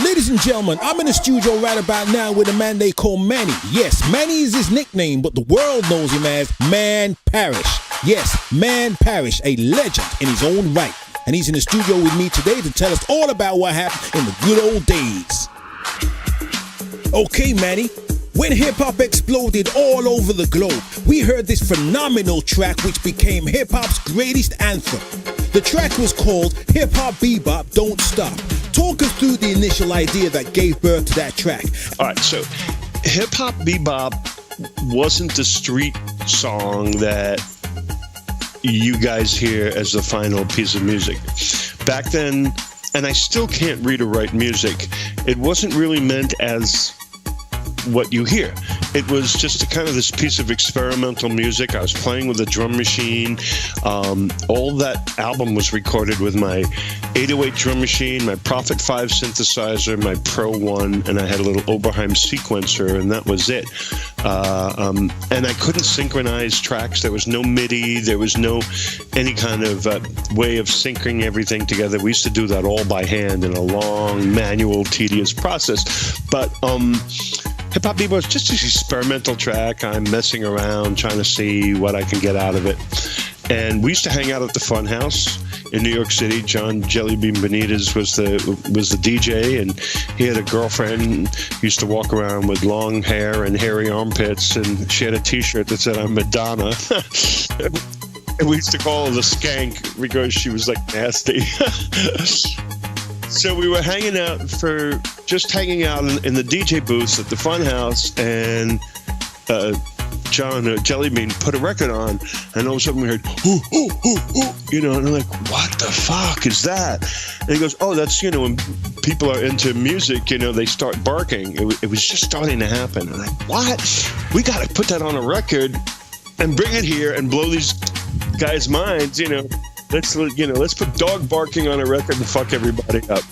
Ladies and gentlemen, I'm in the studio right about now with a man they call Manny. Yes, Manny is his nickname, but the world knows him as Man Parrish. Yes, Man Parrish, a legend in his own right. And he's in the studio with me today to tell us all about what happened in the good old days. Okay, Manny. When hip-hop exploded all over the globe, we heard this phenomenal track which became hip-hop's greatest anthem. The track was called Hip Hop Bebop Don't Stop. Talk us through the initial idea that gave birth to that track. All right, so Hip Hop Bebop wasn't the street song that you guys hear as the final piece of music. Back then, and I still can't read or write music, it wasn't really meant as what you hear. It was just a kind of this piece of experimental music. I was playing with a drum machine. All that album was recorded with my 808 drum machine, my Prophet 5 synthesizer, my Pro 1, and I had a little Oberheim sequencer, and that was it. And I couldn't synchronize tracks. There was no MIDI. There was no any kind of way of syncing everything together. We used to do that all by hand in a long, manual, tedious process. But Hip Hop Bebop was just an experimental track. I'm messing around, trying to see what I can get out of it. And we used to hang out at the Fun House in New York City. John Jellybean Benitez was the DJ, and he had a girlfriend who used to walk around with long hair and hairy armpits, and she had a T-shirt that said, "I'm Madonna." And we used to call her the Skank because she was like nasty. So we were hanging out in the DJ booths at the Fun House, and John Jellybean put a record on, and all of a sudden we heard, "Ooh, ooh, ooh, ooh," and I'm like, "What the fuck is that?" And he goes, "Oh, that's, when people are into music, they start barking." It was just starting to happen. And I'm like, "What? We got to put that on a record and bring it here and blow these guys' minds, Let's put dog barking on a record and fuck everybody up."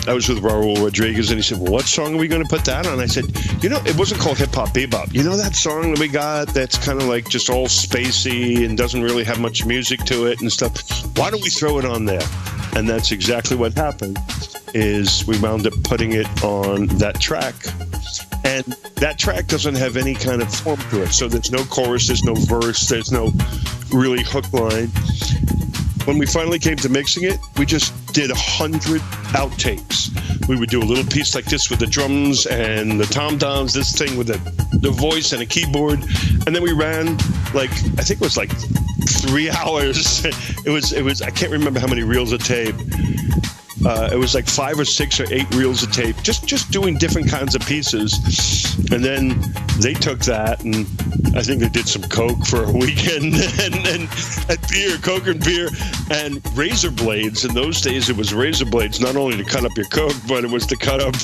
I was with Raul Rodriguez, and he said, "Well, what song are we going to put that on?" I said, it wasn't called Hip Hop Bebop. That song that we got that's kind of like just all spacey and doesn't really have much music to it and stuff. Why don't we throw it on there? And that's exactly what happened, is we wound up putting it on that track. And that track doesn't have any kind of form to it. So there's no chorus, there's no verse, there's no really hook line. When we finally came to mixing it, we just did 100 outtakes. We would do a little piece like this with the drums and the tom-toms, this thing with the voice and a keyboard. And then we ran I think it was 3 hours. It was, I can't remember how many reels of tape. It was 5 or 6 or 8 reels of tape, just doing different kinds of pieces. And then they took that, and I think they did some coke for a weekend and beer, coke and beer, and razor blades. In those days, it was razor blades, not only to cut up your coke, but it was to cut up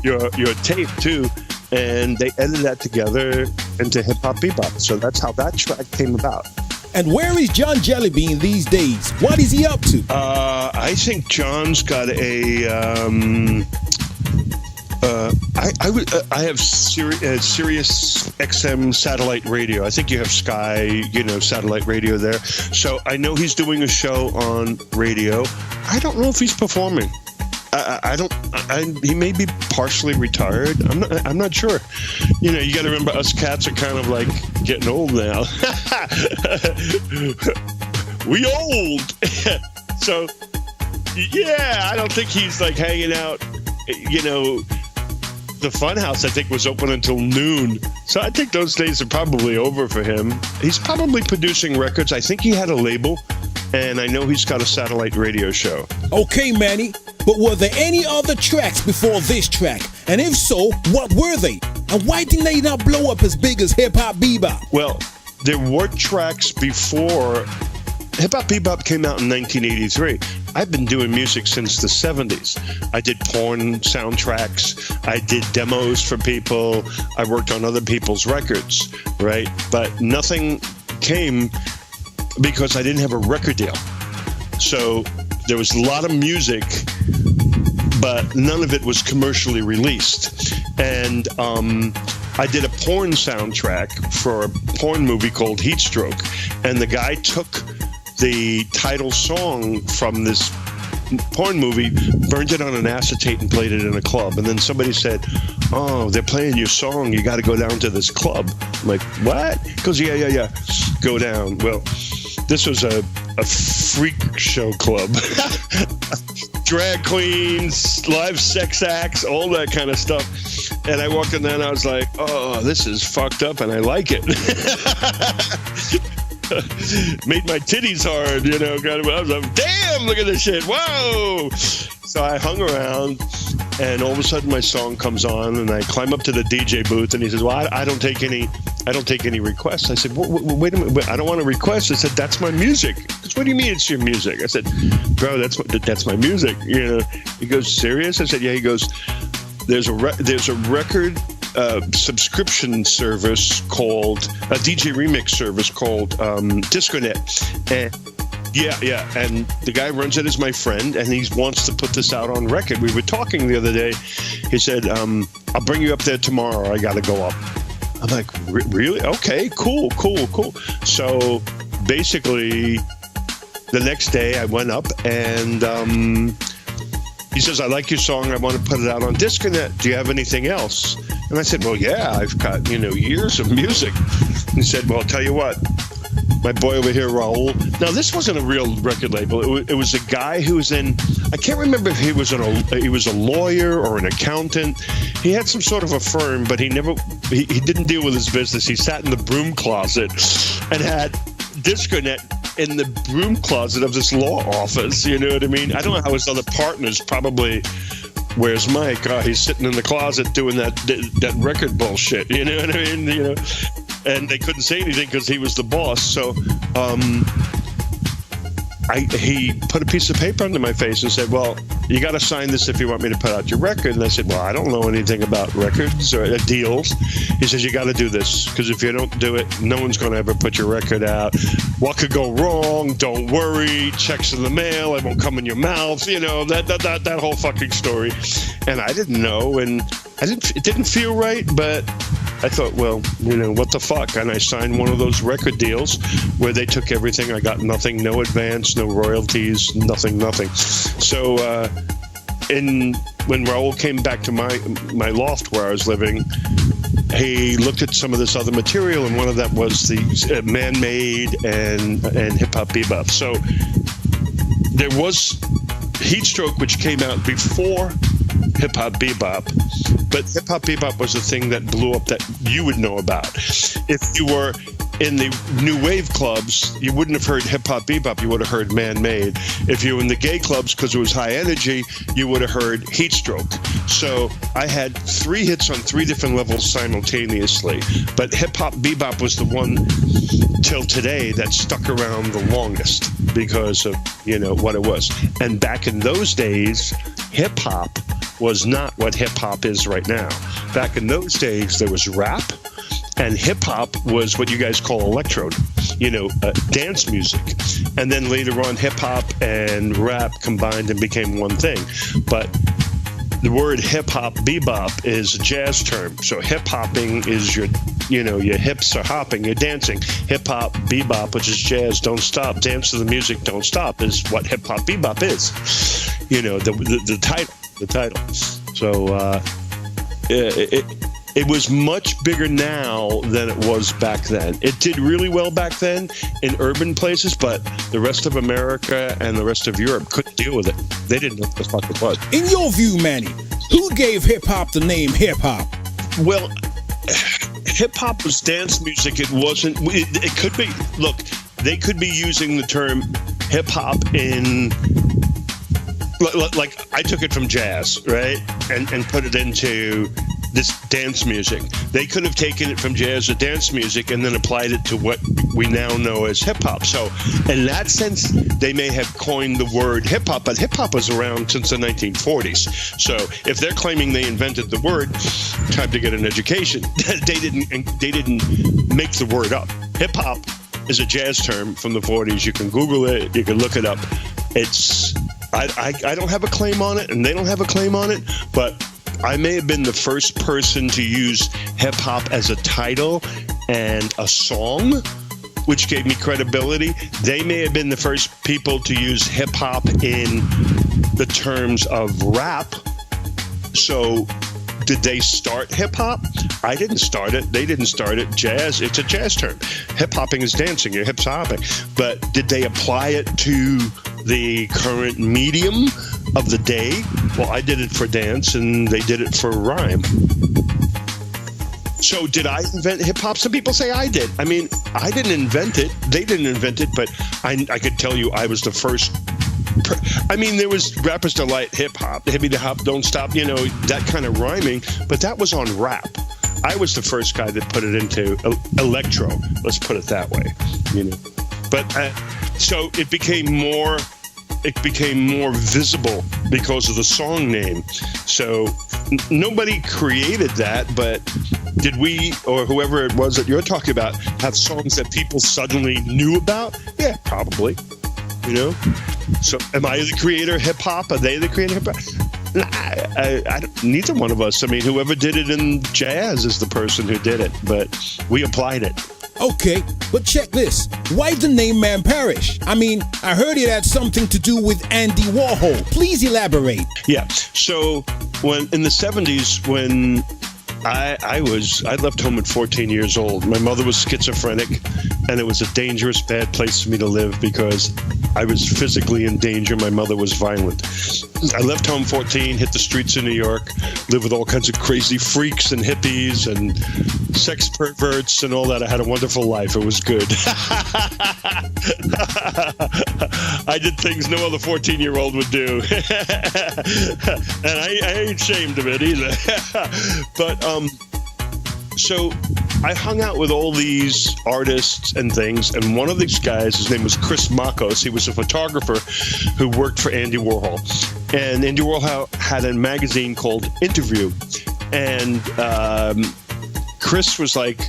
your tape too. And they edited that together into Hip Hop Bebop. So that's how that track came about. And where is John Jellybean these days? What is he up to? I think John's got I have Sirius XM satellite radio. I think you have Sky, satellite radio there. So I know he's doing a show on radio. I don't know if he's performing. He may be partially retired. I'm not sure. You got to remember, us cats are kind of like getting old now. We old. So, yeah, I don't think he's hanging out. The Fun House, I think, was open until noon. So I think those days are probably over for him. He's probably producing records. I think he had a label, and I know he's got a satellite radio show. Okay, Manny, but were there any other tracks before this track? And if so, what were they? And why didn't they not blow up as big as Hip Hop Bebop? Well, there were tracks before. Hip Hop Bebop came out in 1983. I've been doing music since the 70s. I did porn soundtracks. I did demos for people. I worked on other people's records, right? But nothing came because I didn't have a record deal. So there was a lot of music, but none of it was commercially released. And I did a porn soundtrack for a porn movie called Heatstroke. And the guy took the title song from this porn movie, burned it on an acetate and played it in a club. And then somebody said, "Oh, they're playing your song. You got to go down to this club." I'm like, "What?" He goes, yeah. Go down. Well, this was a freak show club. Drag queens, live sex acts, all that kind of stuff. And I walked in there and I was like, "Oh, this is fucked up," and I like it. Made my titties hard, you know, kind of. I was like, "Damn, look at this shit. Whoa." So I hung around, and all of a sudden my song comes on, and I climb up to the DJ booth, and he says, "Well, I don't take any requests." I said, "Wait a minute, I don't want a request." I said, "That's my music." He goes, "What do you mean it's your music?" I said, "Bro, that's my music." You know. He goes, "Serious?" I said, "Yeah." He goes, There's a record subscription service called a DJ remix service called Disconet, and yeah, and the guy runs it as my friend, and he wants to put this out on record. We were talking the other day. He said, "I'll bring you up there tomorrow. I got to go up." I'm like, "Really? Okay, cool." So basically, the next day I went up and. He says, "I like your song. I want to put it out on Disconet. Do you have anything else?" And I said, "Well, yeah, I've got, years of music." And he said, "Well, I'll tell you what, my boy over here, Raul." Now, this wasn't a real record label. It was a guy who was in, I can't remember if he was a lawyer or an accountant. He had some sort of a firm, but he didn't deal with his business. He sat in the broom closet and had Disconet in the broom closet of this law office, you know what I mean? I don't know how his other partners probably, "Where's Mike?" He's sitting in the closet doing that record bullshit, you know what I mean? And they couldn't say anything because he was the boss. So he put a piece of paper under my face and said, "Well, you got to sign this if you want me to put out your record." And I said, "Well, I don't know anything about records or deals." He says, "You got to do this, because if you don't do it, no one's going to ever put your record out. What could go wrong? Don't worry. Checks in the mail. It won't come in your mouth." You know, that whole fucking story. And I didn't know, and it didn't feel right, but I thought, well, what the fuck? And I signed one of those record deals where they took everything. I got nothing, no advance, no royalties, nothing. So when Raul came back to my loft where I was living, he looked at some of this other material, and one of them was the man-made and hip-hop bebop. So there was Heatstroke, which came out before hip-hop bebop, but hip-hop bebop was the thing that blew up that you would know about. If you were in the new wave clubs, you wouldn't have heard hip-hop bebop, you would have heard man-made. If you were in the gay clubs, because it was high energy, you would have heard Heatstroke. So I had 3 hits on 3 different levels simultaneously, but hip-hop bebop was the one till today that stuck around the longest because of what it was. And back in those days, hip-hop was not what hip-hop is right now. Back in those days, there was rap, and hip-hop was what you guys call electro, dance music. And then later on, hip-hop and rap combined and became one thing. But the word hip-hop bebop is a jazz term. So hip-hopping is your hips are hopping, you're dancing. Hip-hop bebop, which is jazz, don't stop, dance to the music, don't stop, is what hip-hop bebop is. The title. So it was much bigger now than it was back then. It did really well back then in urban places, but the rest of America and the rest of Europe couldn't deal with it. They didn't know what the fuck it was. In your view, Manny, who gave hip-hop the name hip-hop? Well, hip-hop was dance music. It wasn't... It could be... Look, they could be using the term hip-hop in... Like, I took it from jazz, right? And put it into this dance music. They could have taken it from jazz or dance music and then applied it to what we now know as hip-hop. So in that sense, they may have coined the word hip-hop, but hip-hop was around since the 1940s. So if they're claiming they invented the word, time to get an education. They didn't make the word up. Hip-hop is a jazz term from the 40s. You can Google it. You can look it up. I don't have a claim on it, and they don't have a claim on it, but I may have been the first person to use hip-hop as a title and a song, which gave me credibility. They may have been the first people to use hip-hop in the terms of rap. So did they start hip-hop? I didn't start it. They didn't start it. Jazz, it's a jazz term. Hip-hopping is dancing. You're hip-hopping. But did they apply it to the current medium of the day? Well, I did it for dance, and they did it for rhyme. So did I invent hip-hop? Some people say I did. I mean, I didn't invent it. They didn't invent it, but I could tell you I was the first. I mean, there was Rappers Delight, hip-hop, hippie to hop, don't stop, you know, that kind of rhyming, but that was on rap. I was the first guy that put it into electro, let's put it that way, you know. But so it became more visible because of the song name. So nobody created that, but did we, or whoever it was that you're talking about, have songs that people suddenly knew about? Yeah, probably. You know, so am I the creator of hip hop? Are they the creator of hip hop? Nah, I neither one of us. I mean, whoever did it in jazz is the person who did it, but we applied it. Okay, but check this. Why the name Man Parrish? I mean, I heard it had something to do with Andy Warhol. Please elaborate. Yeah. So when in the 70s, when I left home at 14 years old. My mother was schizophrenic, and it was a dangerous, bad place for me to live because I was physically in danger. My mother was violent. I left home 14, hit the streets of New York, lived with all kinds of crazy freaks and hippies and sex perverts and all that. I had a wonderful life. It was good. I did things no other 14-year-old would do. And I ain't ashamed of it either. But so I hung out with all these artists and things, and one of these guys, his name was Chris Makos. He was a photographer who worked for Andy Warhol. And Andy Warhol had a magazine called Interview. And Chris was like,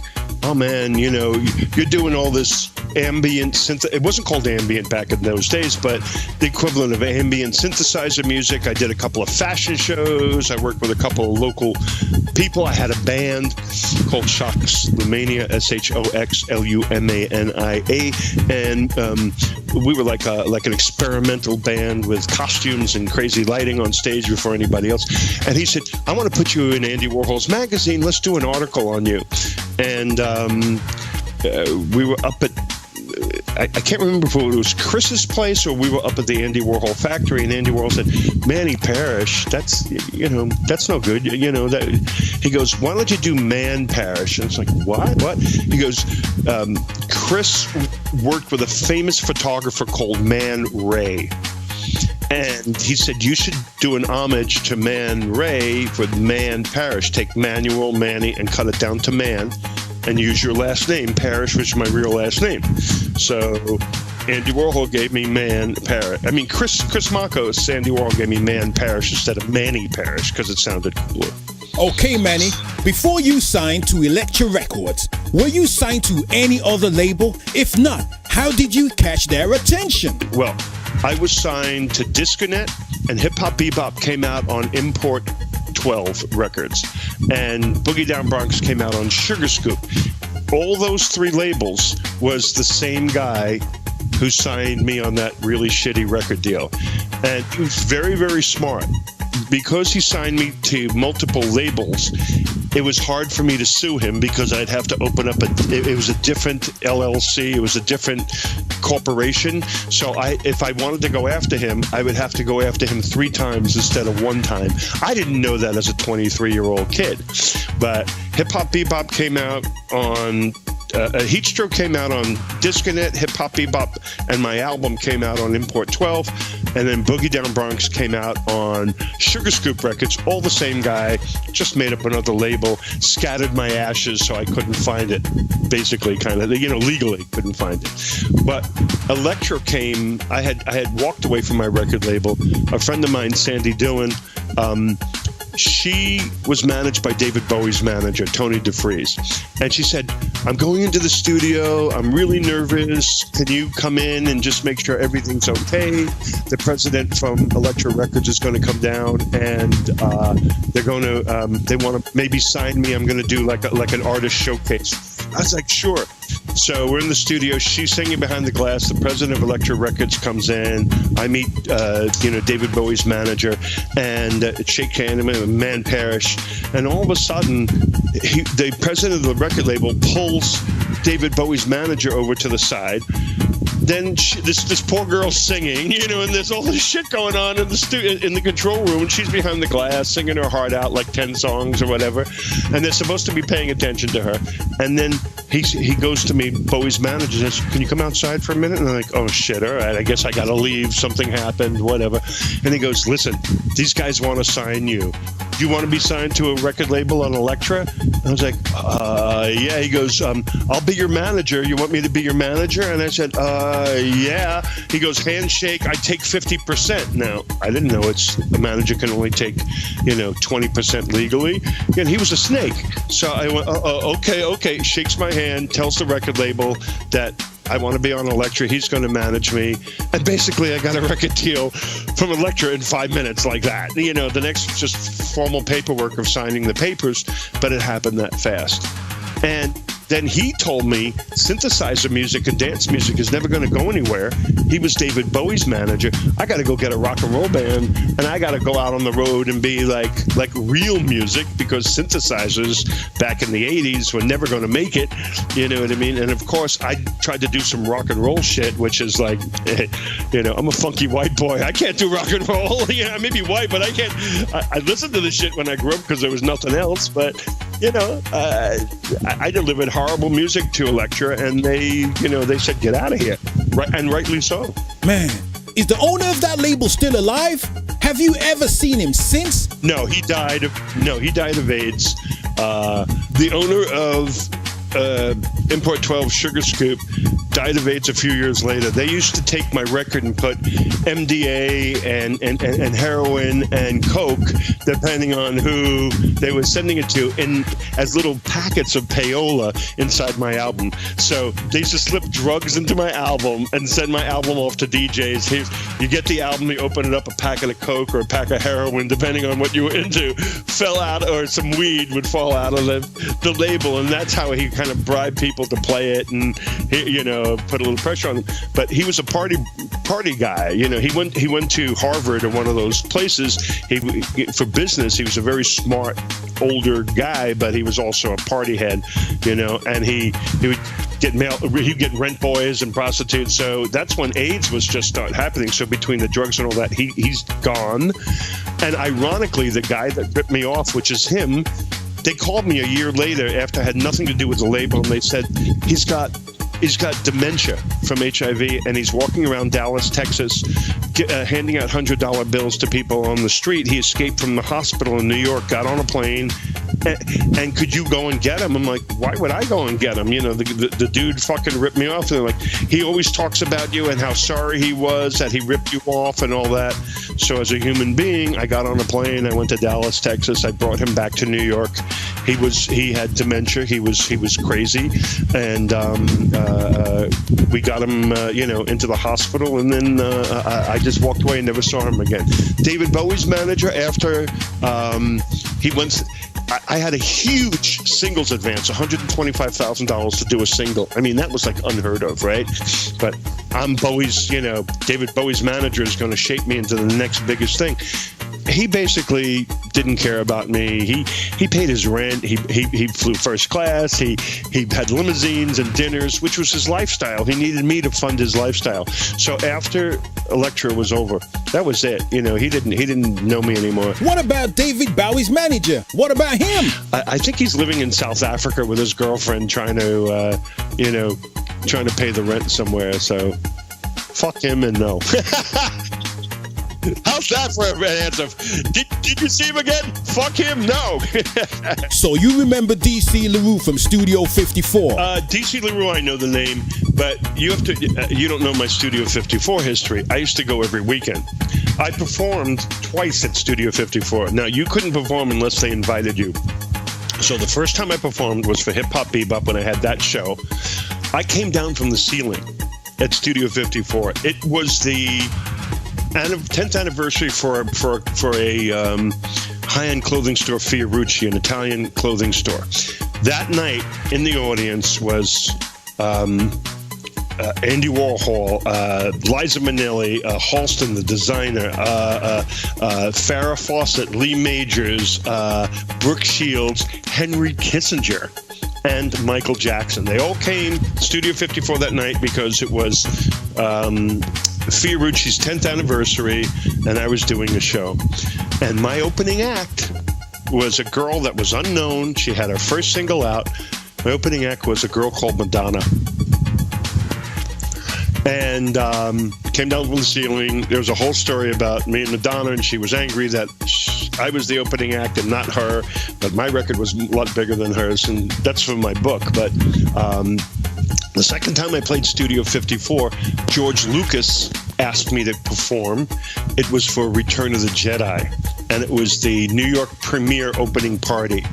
oh man, you know, you're doing all this ambient synth. It wasn't called ambient back in those days, but the equivalent of ambient synthesizer music. I did a couple of fashion shows. I worked with a couple of local people. I had a band called Shoxlumania, SHOXLUMANIA, and we were like an experimental band with costumes and crazy lighting on stage before anybody else. And he said, I want to put you in Andy Warhol's magazine. Let's do an article on you. And we were up at, I can't remember if it was Chris's place or we were up at the Andy Warhol factory, and Andy Warhol said, Manny Parrish, that's no good. You know, that, he goes, why don't you do Man Parrish? And it's like, what? He goes, Chris worked with a famous photographer called Man Ray. And he said, you should do an homage to Man Ray with Man Parrish. Take Manuel, Manny, and cut it down to Man, and use your last name. Parrish was my real last name. So Andy Warhol gave me Man Parrish. I mean, Chris Makos, Andy Warhol gave me Man Parrish instead of Manny Parrish because it sounded cooler. Okay, Manny, before you signed to Electra Records, were you signed to any other label? If not, how did you catch their attention? Well, I was signed to Disconet, and Hip Hop Bebop came out on Import 12 Records, and Boogie Down Bronx came out on Sugar Scoop. All those three labels was the same guy who signed me on that really shitty record deal. And he was very, very smart. Because he signed me to multiple labels, it was hard for me to sue him because I'd have to open up it was a different LLC, it was a different corporation. So if I wanted to go after him, I would have to go after him 3 times instead of 1 time. I didn't know that as a 23-year-old kid. But Hip Hop Bebop came out on Heatstroke came out on Disconet, Hip Hop Bebop, and my album came out on Import 12, and then Boogie Down Bronx came out on Sugar Scoop Records. All the same guy, just made up another label, scattered my ashes so I couldn't find it. Basically, kind of, legally couldn't find it. But Electra came. I had walked away from my record label. A friend of mine, Sandy Dillon, she was managed by David Bowie's manager, Tony DeFries. And she said, I'm going into the studio. I'm really nervous. Can you come in and just make sure everything's okay? The president from Electra Records is going to come down, and they're going to, they want to maybe sign me. I'm going to do like an artist showcase. I was like, sure. So we're in the studio. She's singing behind the glass. The president of Electra Records comes in. I meet, David Bowie's manager, and shake hands with Man Parrish. And all of a sudden, the president of the record label pulls David Bowie's manager over to the side. Then this poor girl singing, and there's all this shit going on in the control room, and she's behind the glass singing her heart out like 10 songs or whatever, and they're supposed to be paying attention to her. And then he goes to me, Bowie's manager, says, "Can you come outside for a minute?" And I'm like, "Oh shit, all right, I guess I gotta leave. Something happened, whatever." And he goes, "Listen, these guys want to sign you. Do you want to be signed to a record label on Electra?" And I was like, yeah. He goes, "I'll be your manager. You want me to be your manager?" And I said, yeah. He goes, "Handshake, I take 50%. Now, I didn't know a manager can only take, 20% legally. And he was a snake. So I went, okay. Shakes my hand, tells the record label that I want to be on Electra. He's going to manage me. And basically, I got a record deal from Electra in 5 minutes like that. The next was just formal paperwork of signing the papers, but it happened that fast. And then he told me synthesizer music and dance music is never going to go anywhere. He was David Bowie's manager. I got to go get a rock and roll band, and I got to go out on the road and be like real music, because synthesizers back in the 80s were never going to make it. You know what I mean? And of course, I tried to do some rock and roll shit, which is like, I'm a funky white boy. I can't do rock and roll. I may be white, but I can't. I listened to this shit when I grew up because there was nothing else. But I delivered horrible music to Electra, and they said, "Get out of here," right, and rightly so. Man, is the owner of that label still alive? Have you ever seen him since? No, he died of AIDS. The owner of Import 12 Sugar Scoop died of AIDS a few years later. They used to take my record and put MDA and heroin and coke, depending on who they were sending it to, in as little packets of payola inside my album. So they used to slip drugs into my album and send my album off to DJs. Here, you get the album, you open it up, a packet of coke or a pack of heroin, depending on what you were into, fell out, or some weed would fall out of the label, and that's how he kind of bribed people to play it and put a little pressure on him. But he was a party guy. He went to Harvard or one of those places. For business, he was a very smart older guy, but he was also a party head. And he would he'd get rent boys and prostitutes. So that's when AIDS was just start happening. So between the drugs and all that, he's gone. And ironically, the guy that ripped me off, which is him, they called me a year later after I had nothing to do with the label, and they said, he's got dementia from HIV, and he's walking around Dallas, Texas, handing out $100 bills to people on the street. He escaped from the hospital in New York, got on a plane, and could you go and get him? I'm like, why would I go and get him? The dude fucking ripped me off. And they're like, he always talks about you and how sorry he was that he ripped you off and all that. So as a human being, I got on a plane. I went to Dallas, Texas. I brought him back to New York. He had dementia. He was crazy, and we got him into the hospital. And then I just walked away and never saw him again. David Bowie's manager, after he went. I had a huge singles advance, $125,000 to do a single. I mean, that was like unheard of, right? But I'm David Bowie's manager is going to shape me into the next biggest thing. He basically didn't care about me. He paid his rent. He flew first class. He had limousines and dinners, which was his lifestyle. He needed me to fund his lifestyle. So after Electra was over, that was it. He didn't know me anymore. What about David Bowie's manager? What about him? I think he's living in South Africa with his girlfriend, trying to pay the rent somewhere. So fuck him and no. How's that for an answer? Did you see him again? Fuck him, no. So you remember DC LaRue from Studio 54? DC LaRue, I know the name, but you don't know my Studio 54 history. I used to go every weekend. I performed twice at Studio 54. Now, you couldn't perform unless they invited you. So the first time I performed was for Hip Hop Bebop when I had that show. I came down from the ceiling at Studio 54. It was the 10th anniversary for a high-end clothing store, Fiorucci, an Italian clothing store. That night in the audience was Andy Warhol, Liza Minnelli, Halston, the designer, Farrah Fawcett, Lee Majors, Brooke Shields, Henry Kissinger, and Michael Jackson. They all came Studio 54 that night because it was Fiorucci's 10th anniversary, and I was doing a show. And my opening act was a girl that was unknown. She had her first single out. My opening act was a girl called Madonna. And came down from the ceiling. There was a whole story about me and Madonna, and she was angry that I was the opening act and not her. But my record was a lot bigger than hers, and that's from my book. But the second time I played Studio 54, George Lucas asked me to perform. It was for Return of the Jedi, and it was the New York premiere opening party.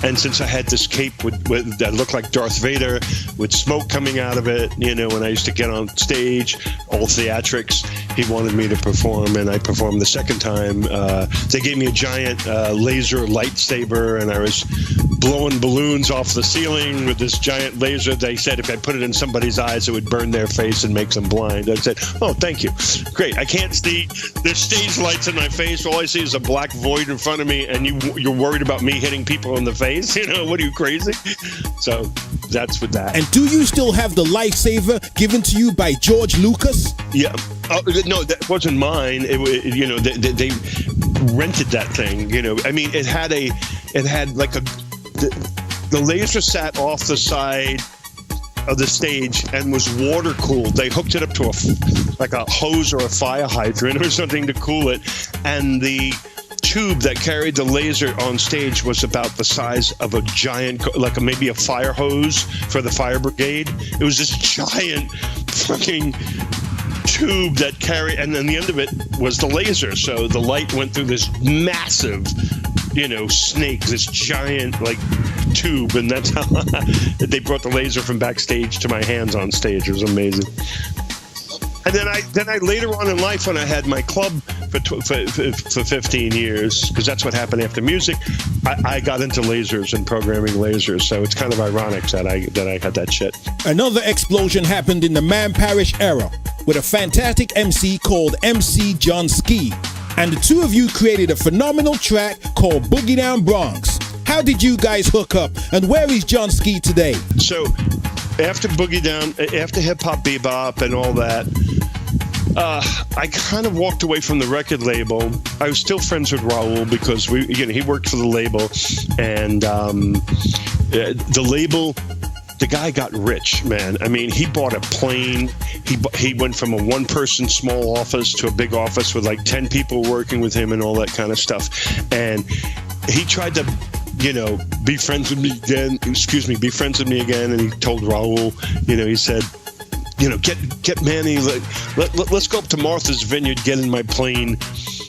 And since I had this cape that looked like Darth Vader with smoke coming out of it, you know, when I used to get on stage, all theatrics, he wanted me to perform, and I performed the second time. They gave me a giant laser lightsaber, and I was blowing balloons off the ceiling with this giant laser. They said if I put it in somebody's eyes, it would burn their face and make them blind. I said, oh, thank you. Great. I can't see. There's stage lights in my face. All I see is a black void in front of me, and you're worried about me hitting people in the face? You know, what are you, crazy? So that's with that. And do you still have the lightsaber given to you by George Lucas? Yeah. No, that wasn't mine. You know, they rented that thing. You know, I mean, it had like the laser sat off the side of the stage and was water cooled. They hooked it up to a hose or a fire hydrant or something to cool it, and the tube that carried the laser on stage was about the size of a giant, like maybe a fire hose for the fire brigade. It was this giant fucking tube that carried, and then the end of it was the laser. So the light went through this massive, you know, snake, this giant like tube, and that's how they brought the laser from backstage to my hands on stage. It was amazing. And then I later on in life, when I had my club for 15 years, because that's what happened after music, I got into lasers and programming lasers. So it's kind of ironic that I had that shit. Another explosion happened in the Man Parrish era with a fantastic MC called MC John Ski. And the two of you created a phenomenal track called Boogie Down Bronx. How did you guys hook up, and where is John Ski today? So after Boogie Down, after Hip Hop Bebop and all that, I kind of walked away from the record label. I was still friends with Raul because he worked for the label, and the label. The guy got rich, man. I mean, he bought a plane. He went from a one-person small office to a big office with like 10 people working with him and all that kind of stuff. And he tried to, you know, be friends with me again. Be friends with me again. And he told Raul, you know, he said, you know, get Manny. Let's go up to Martha's Vineyard. Get in my plane.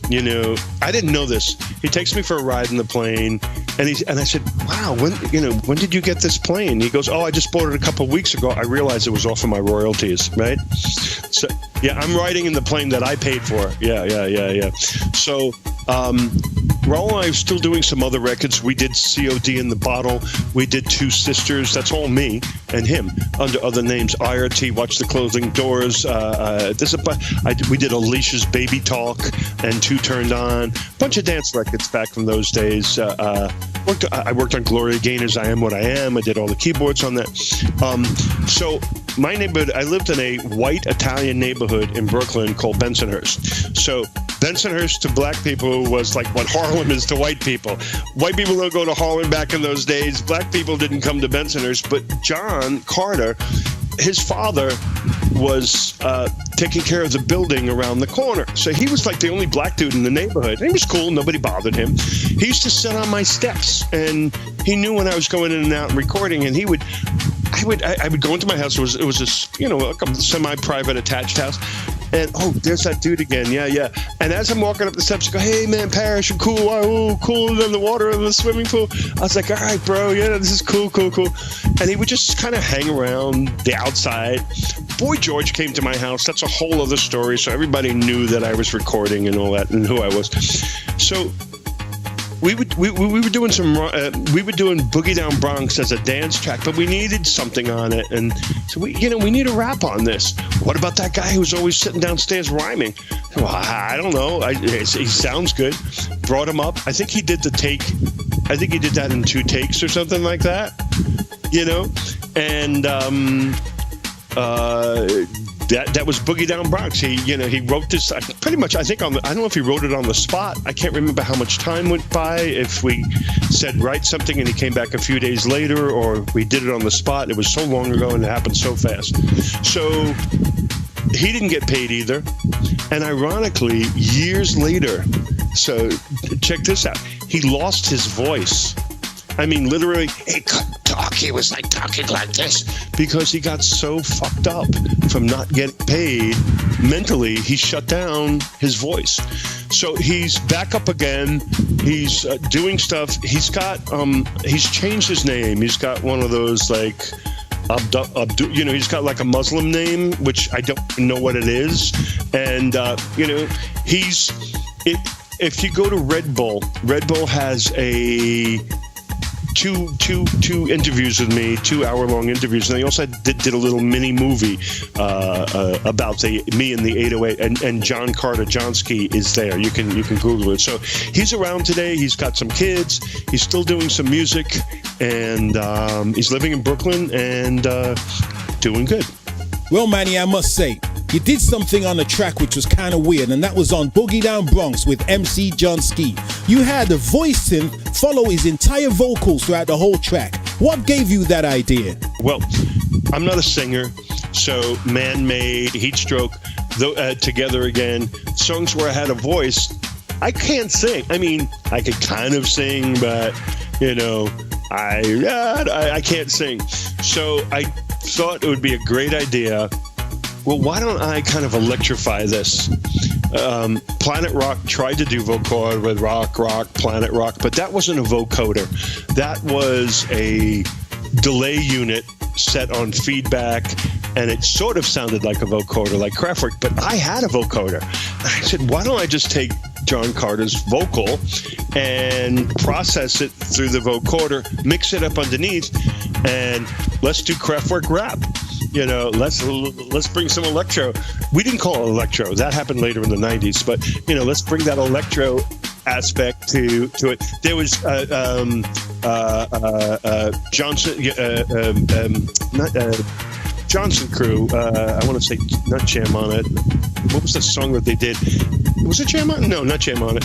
You know, I didn't know this. He takes me for a ride in the plane, and I said, "Wow, when did you get this plane?" He goes, "Oh, I just bought it a couple of weeks ago. I realized it was off of my royalties, right?" So, yeah, I'm riding in the plane that I paid for. Yeah. So, Raul and I are still doing some other records. We did COD in the Bottle. We did Two Sisters. That's all me and him under other names. IRT, Watch the Closing Doors. We did Alicia's Baby Talk and Two Turned On. Bunch of dance records back from those days. I worked on Gloria Gaynor's I Am What I Am. I did all the keyboards on that. So my neighborhood, I lived in a white Italian neighborhood in Brooklyn called Bensonhurst. So Bensonhurst to black people was like what Harlem is to white people. White people don't go to Harlem back in those days. Black people didn't come to Bensonhurst. But John Carter, his father was taking care of the building around the corner. So he was like the only black dude in the neighborhood. And he was cool. Nobody bothered him. He used to sit on my steps, and he knew when I was going in and out and recording, and I would go into my house. It was this, you know, like a semi-private attached house. And, oh, there's that dude again. Yeah. And as I'm walking up the steps, I go, "Hey, Man Parrish, I'm cool. Oh, cool in the water in the swimming pool." I was like, "All right, bro. Yeah, this is cool. And he would just kind of hang around the outside. Boy George came to my house. That's a whole other story. So everybody knew that I was recording and all that and who I was. So we were doing we were doing Boogie Down Bronx as a dance track, but we needed something on it, and so we need a rap on this. What about that guy who's always sitting downstairs rhyming? Well, I don't know. He sounds good. Brought him up. I think he did the take. I think he did that in 2 takes or something like that. And that was Boogie Down Bronx. He wrote this pretty much. I think I don't know if he wrote it on the spot. I can't remember how much time went by. If we said write something and he came back a few days later, or we did it on the spot. It was so long ago and it happened so fast. So he didn't get paid either. And ironically, years later, so check this out. He lost his voice. I mean, literally, he couldn't talk. He was like talking like this because he got so fucked up from not getting paid. Mentally, he shut down his voice. So he's back up again. He's doing stuff. He's changed his name. He's got one of those like, he's got like a Muslim name, which I don't know what it is. And, if you go to Red Bull has a two interviews with me, 2-hour-long interviews, and they also did a little mini movie about me and the 808, and John Carter Johnsky is there. You can Google it. So he's around today. He's got some kids. He's still doing some music, and he's living in Brooklyn and doing good. Well, Manny, I must say, you did something on the track which was kind of weird, and that was on Boogie Down Bronx with MC John Ski. You had the voice synth follow his entire vocals throughout the whole track. What gave you that idea? Well, I'm not a singer, so Man-Made, Heat Stroke, Together Again, songs where I had a voice. I can't sing. I mean, I could kind of sing, but, I can't sing. So I thought it would be a great idea. Well, why don't I kind of electrify this? Planet Rock tried to do vocoder with Rock, Planet Rock, but that wasn't a vocoder. That was a delay unit set on feedback, and it sort of sounded like a vocoder, like Kraftwerk, but I had a vocoder. And I said, why don't I just take John Carter's vocal and process it through the vocoder, mix it up underneath, and let's do Kraftwerk rap. Let's bring some electro. We didn't call it electro. That happened later in the 90s. But, let's bring that electro aspect to it. There was Johnson Crew. I want to say not Jam on It. What was the song that they did? Was it Jam on It? No, not Jam on It.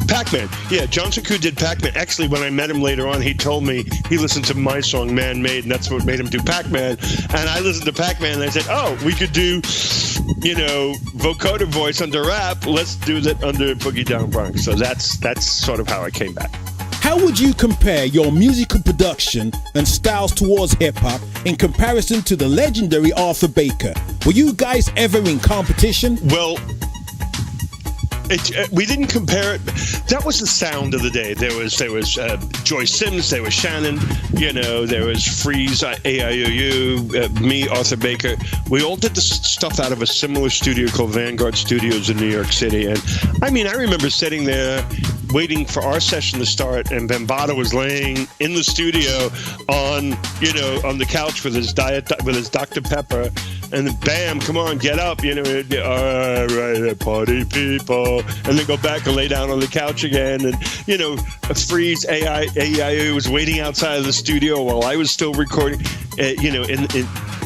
Pac-Man. Yeah, Johnson Crew did Pac-Man. Actually, when I met him later on, he told me he listened to my song, Man-Made, and that's what made him do Pac-Man. And I listened to Pac-Man, and I said, oh, we could do, vocoder voice under rap. Let's do that under Boogie Down Bronx. So that's sort of how I came back. How would you compare your musical production and styles towards hip-hop in comparison to the legendary Arthur Baker? Were you guys ever in competition? Well, we didn't compare it. That was the sound of the day. There was Joy Sims, there was Shannon, there was Freeze, AIOU, me, Arthur Baker. We all did the stuff out of a similar studio called Vanguard Studios in New York City. And I remember sitting there waiting for our session to start, and Bambaataa was laying in the studio on the couch with his Dr. Pepper, and then bam, come on, get up, all right, party people, and then go back and lay down on the couch again, and Freeze, AIU was waiting outside of the studio while I was still recording,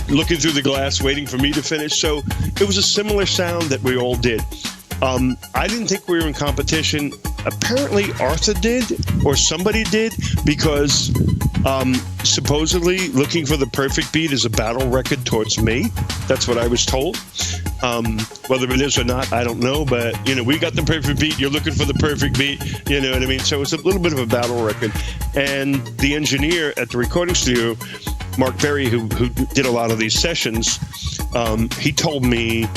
looking through the glass, waiting for me to finish. So it was a similar sound that we all did. I didn't think we were in competition. Apparently Arthur did, or somebody did, because supposedly Looking for the Perfect Beat is a battle record towards me. That's what I was told. Whether it is or not, I don't know, but we got the perfect beat, you're looking for the perfect beat, you know what I mean? So it's a little bit of a battle record. And the engineer at the recording studio, Mark Berry, who did a lot of these sessions, he told me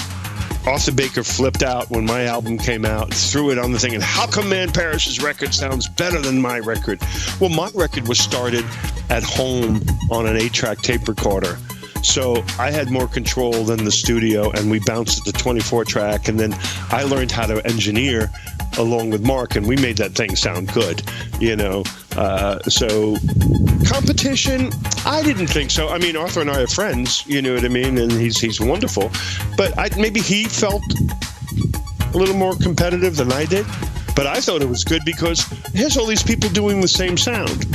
Arthur Baker flipped out when my album came out, threw it on the thing, and how come Man Parrish's record sounds better than my record? Well, my record was started at home on an 8-track tape recorder. So I had more control than the studio, and we bounced at the 24 track, and then I learned how to engineer along with Mark, and we made that thing sound good, so competition, I didn't think so. I mean, Arthur and I are friends, you know what I mean, and he's wonderful, but maybe he felt a little more competitive than I did, but I thought it was good because here's all these people doing the same sound.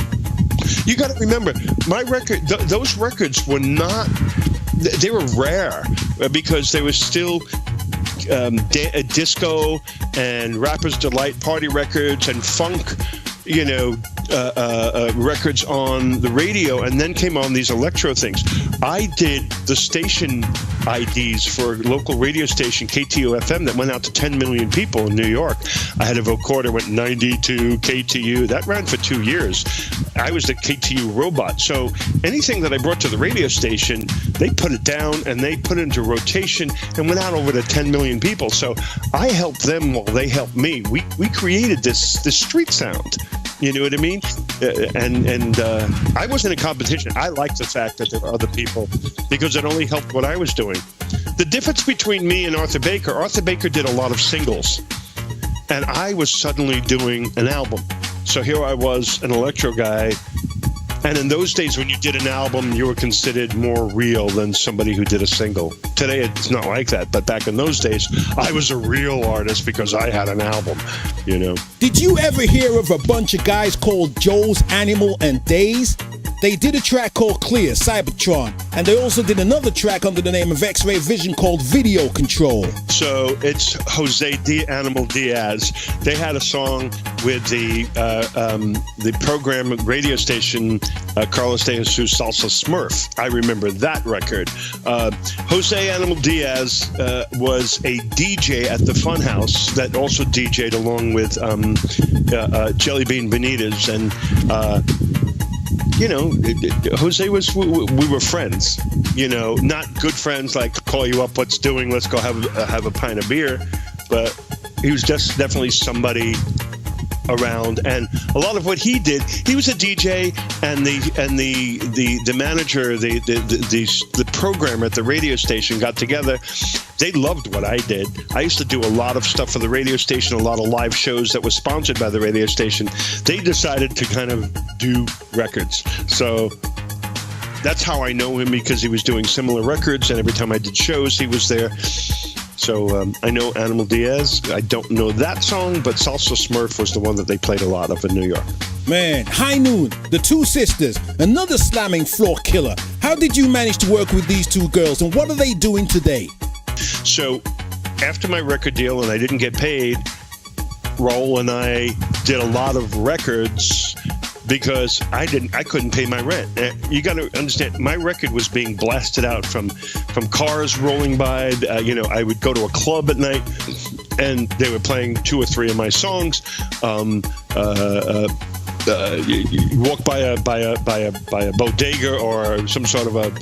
You got to remember, my record, those records were not, they were rare because they were still disco and Rapper's Delight party records and funk, records on the radio, and then came on these electro things. I did the station IDs for a local radio station, KTU-FM, that went out to 10 million people in New York. I had a vocoder, went 92 KTU. That ran for 2 years. I was the KTU robot. So anything that I brought to the radio station, they put it down and they put it into rotation and went out over to 10 million people. So I helped them while they helped me. We created this street sound. You know what I mean? I wasn't in competition. I liked the fact that there were other people because it only helped what I was doing. The difference between me and Arthur Baker did a lot of singles, and I was suddenly doing an album. So here I was, an electro guy, and in those days when you did an album, you were considered more real than somebody who did a single. Today it's not like that, but back in those days, I was a real artist because I had an album, Did you ever hear of a bunch of guys called Joe's Animal and Days? They did a track called Clear, Cybertron, and they also did another track under the name of X-Ray Vision called Video Control. So it's Jose Animal Diaz. They had a song with the program radio station Carlos de Jesus Salsa Smurf. I remember that record. Jose Animal Diaz was a DJ at the Funhouse that also DJ'd along with Jelly Bean Benitez, and Jose we were friends, not good friends like call you up, let's go have a pint of beer, but he was just definitely somebody around. And a lot of what he did, he was a DJ, and the manager, the programmer at the radio station got together. They loved what I did. I used to do a lot of stuff for the radio station, a lot of live shows that were sponsored by the radio station. They decided to kind of do records. So that's how I know him, because he was doing similar records, and every time I did shows, he was there. So I know Animal Diaz. I don't know that song, but Salsa Smurf was the one that they played a lot of in New York. Man, High Noon, the Two Sisters, another slamming floor killer. How did you manage to work with these two girls, and what are they doing today? So after my record deal and I didn't get paid, Raul and I did a lot of records because I couldn't pay my rent. You got to understand, my record was being blasted out from cars rolling by. I would go to a club at night and they were playing 2 or 3 of my songs. You walk by a bodega or some sort of a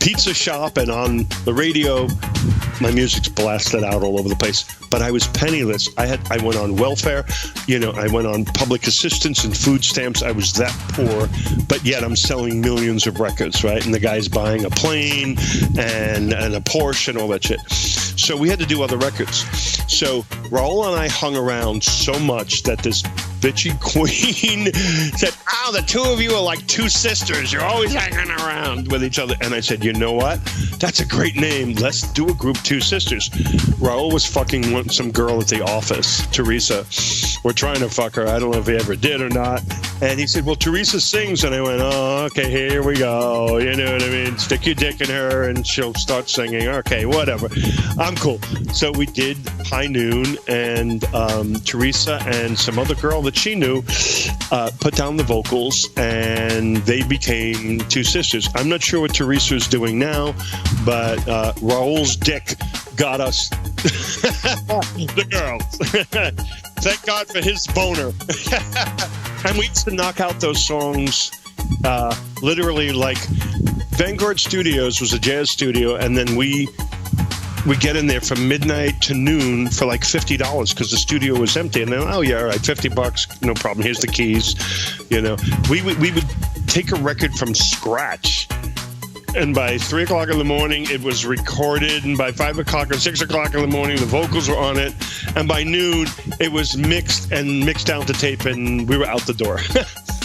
pizza shop, and on the radio my music's blasted out all over the place. But I was penniless. I went on welfare, I went on public assistance and food stamps. I was that poor, but yet I'm selling millions of records, right? And the guy's buying a plane and a Porsche and all that shit. So we had to do other records. So Raul and I hung around so much that this bitchy queen said, the two of you are like two sisters. You're always hanging around with each other. And I said, you know what? That's a great name. Let's do a group, Two Sisters. Raul was fucking some girl at the office, Teresa. We're trying to fuck her. I don't know if he ever did or not. And he said, well, Teresa sings. And I went, oh, okay, here we go. You know what I mean? Stick your dick in her and she'll start singing. Okay, whatever. I'm cool. So we did High Noon, and Teresa and some other girl that she knew put down the vocals, and they became Two Sisters. I'm not sure what Teresa's doing now, but Raul's dick got us the girls. Thank God for his boner. And we used to knock out those songs literally like Vanguard Studios was a jazz studio, and then we get in there from midnight to noon for like $50 because the studio was empty. And then, oh yeah, all right, $50, no problem. Here's the keys. We would take a record from scratch and by 3 o'clock in the morning, it was recorded, and by 5 o'clock or 6 o'clock in the morning, the vocals were on it, and by noon, it was mixed down to tape, and we were out the door.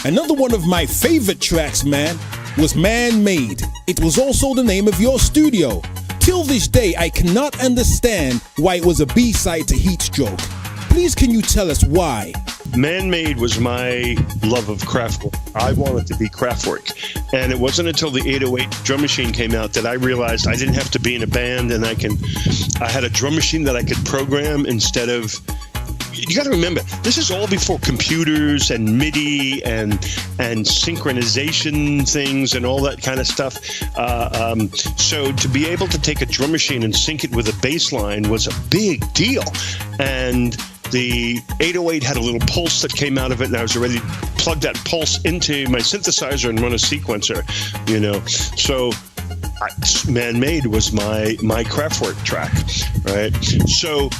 Another one of my favorite tracks, man, was Man Made. It was also the name of your studio. Till this day, I cannot understand why it was a B-side to Heatstroke. Please, can you tell us why? Man Made was my love of Kraftwerk. I wanted to be Kraftwerk. And it wasn't until the 808 drum machine came out that I realized I didn't have to be in a band, and I had a drum machine that I could program instead of... You got to remember, this is all before computers and MIDI and synchronization things and all that kind of stuff. So to be able to take a drum machine and sync it with a bass line was a big deal. And the 808 had a little pulse that came out of it, and I was ready to plug that pulse into my synthesizer and run a sequencer, you know. So Man Made was my Kraftwerk track, right? So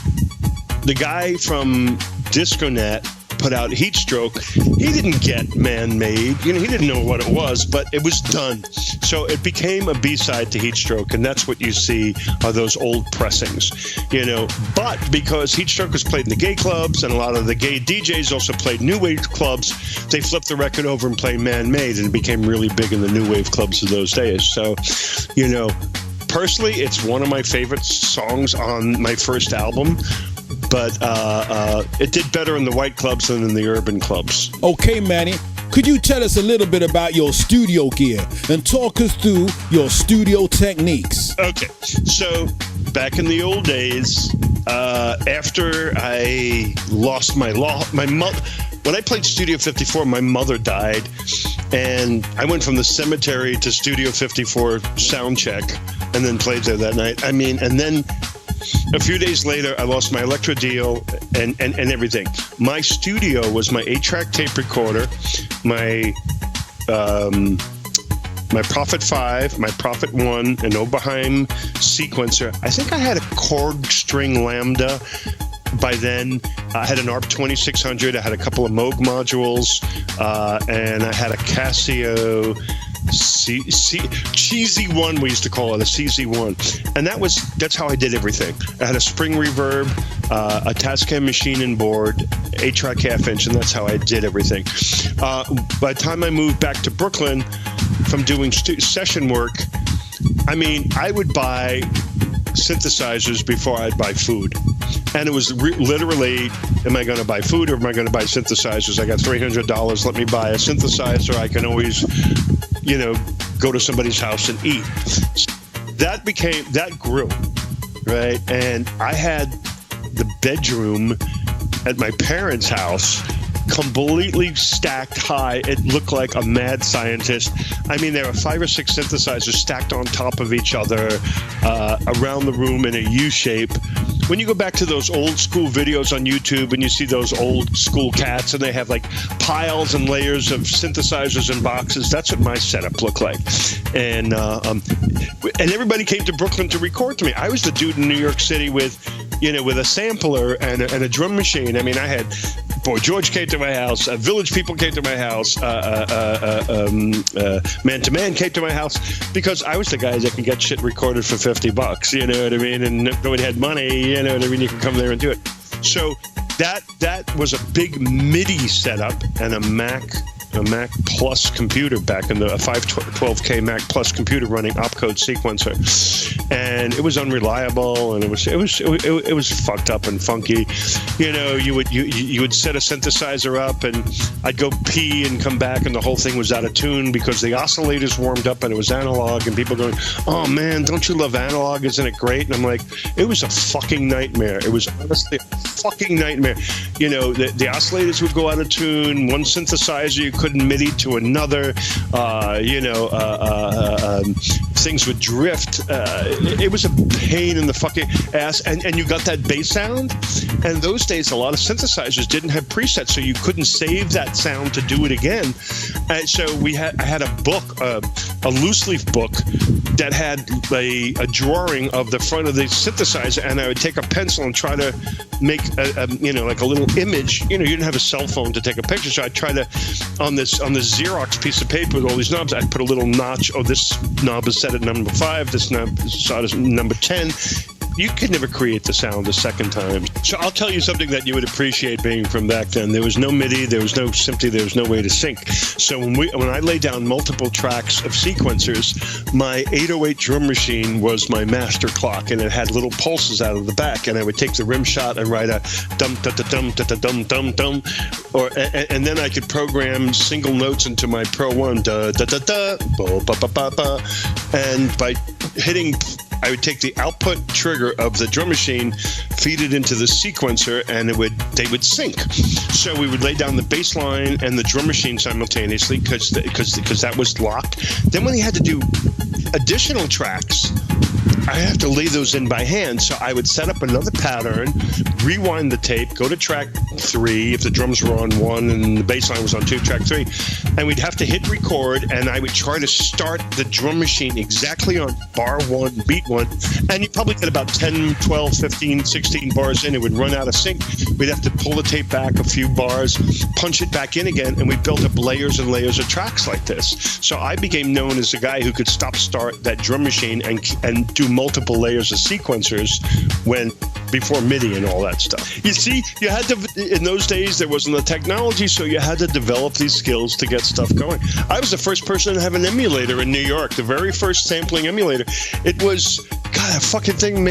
the guy from Disconet put out Heatstroke. He didn't get Man Made. You know, he didn't know what it was, but it was done. So it became a B-side to Heatstroke, and that's what you see are those old pressings, you know. But because Heatstroke was played in the gay clubs, and a lot of the gay DJs also played new wave clubs, they flipped the record over and played Man Made, and it became really big in the new wave clubs of those days. So, you know, personally, it's one of my favorite songs on my first album. But it did better in the white clubs than in the urban clubs. Okay, Manny, could you tell us a little bit about your studio gear and talk us through your studio techniques? Okay, so back in the old days, after I lost my mother, when I played Studio 54, my mother died, and I went from the cemetery to Studio 54 sound check, and then played there that night. I mean, and then a few days later, I lost my Electra deal and everything. My studio was my 8-track tape recorder, my Prophet 5, my Prophet 1, an Oberheim sequencer. I think I had a Korg string Lambda by then. I had an ARP 2600. I had a couple of Moog modules, and I had a Casio Cheesy One, we used to call it, a CZ1, and that's how I did everything. I had a spring reverb, a Tascam machine and board, 8-track half-inch, and that's how I did everything. By the time I moved back to Brooklyn from doing session work, I mean, I would buy synthesizers before I'd buy food. And it was literally, am I going to buy food or am I going to buy synthesizers? I got $300. Let me buy a synthesizer. I can always, you know, go to somebody's house and eat. That grew, right? And I had the bedroom at my parents' house completely stacked high. It looked like a mad scientist. I mean, there were 5 or 6 synthesizers stacked on top of each other around the room in a U shape. When you go back to those old school videos on YouTube and you see those old school cats and they have like piles and layers of synthesizers and boxes, that's what my setup looked like. And everybody came to Brooklyn to record to me. I was the dude in New York City with a sampler and a drum machine. I mean, I had Boy George came to my house, Village People came to my house, Man to Man came to my house, because I was the guy that could get shit recorded for $50. You know what I mean? And nobody had money. You know what I mean? You can come there and do it. So that was a big MIDI setup and a Mac Plus computer back in the 512K Mac Plus computer running opcode sequencer, and it was unreliable and it was fucked up and funky. You know, you would set a synthesizer up and I'd go pee and come back and the whole thing was out of tune because the oscillators warmed up and it was analog, and people going, "Oh man, don't you love analog? Isn't it great?" And I'm like, it was a fucking nightmare. It was honestly a fucking nightmare. You know, the oscillators would go out of tune. One synthesizer you couldn't MIDI to another. Things would drift. It was a pain in the fucking ass. And you got that bass sound. And those days, a lot of synthesizers didn't have presets, so you couldn't save that sound to do it again. And so I had a book, a loose leaf book that had a drawing of the front of the synthesizer, and I would take a pencil and try to make like a little image. You know, you didn't have a cell phone to take a picture, so I'd try to on this Xerox piece of paper with all these knobs, I'd put a little notch. Oh, this knob is set at number 5, this shot is number 10. You could never create the sound a second time. So I'll tell you something that you would appreciate being from back then. There was no MIDI, there was no way to sync. So when I lay down multiple tracks of sequencers, my 808 drum machine was my master clock, and it had little pulses out of the back, and I would take the rim shot and write a dum da da dum da da dum dum dum, and then I could program single notes into my Pro 1, da da da da, ba ba ba ba ba, and by hitting, I would take the output trigger of the drum machine, feed it into the sequencer, and they would sync. So we would lay down the bass line and the drum machine simultaneously because that was locked. Then when he had to do additional tracks, I have to lay those in by hand. So I would set up another pattern, rewind the tape, go to track 3 if the drums were on 1 and the bass line was on 2, track 3, and we'd have to hit record, and I would try to start the drum machine exactly on bar 1, beat 1, and you probably get about 10, 12, 15, 16 bars in. It would run out of sync. We'd have to pull the tape back a few bars, punch it back in again, and we built up layers and layers of tracks like this. So I became known as a guy who could start that drum machine and do multiple layers of sequencers before MIDI and all that stuff. You see, you had to, in those days, there wasn't the technology, so you had to develop these skills to get stuff going. I was the first person to have an emulator in New York, the very first sampling emulator. It was, God, a fucking thing